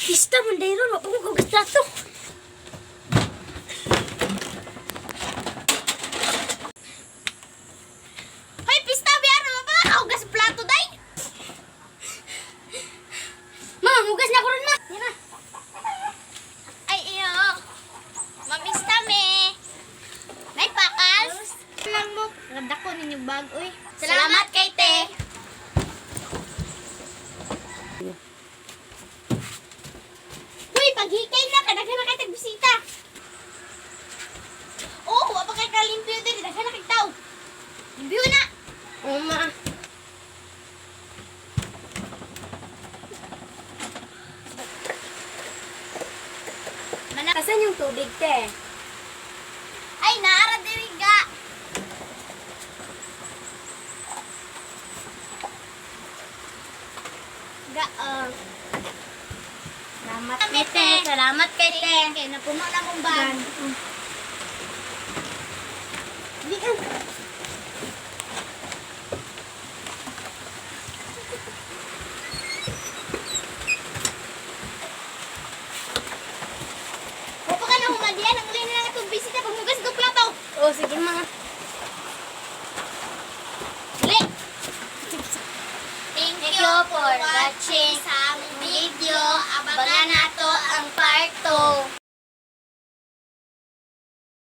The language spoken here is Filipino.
Pista man dahil ron, mapangugas na to. Hoy, pista, biar naman pa nakaugas sa plato, day. Ma, hugas na ko ron, ma. Yan na. Ay, iyo. Mamista, me. Nay, pakas. Lang mo, rada ko ninyo bag, uy. Salamat kay te. Uy, paghikay na, kadaghan na kay tagbisita. Oh, wa pa kay kalimpyo din, daghan na kay tao. Limpyo na. Oo, ma. Asan yung tubig, te? Ay, naara diri ga. Salamat kay te. Salamat kay te. Kaya napuno na mong bag. Di ka. Huwag ka na humadiyan. Ang ulay na lang itong bisita. Pagmugas ko plato. Oo, sige mga. Uli. Thank you for watching sa aming video. Abangan nato ang part 2.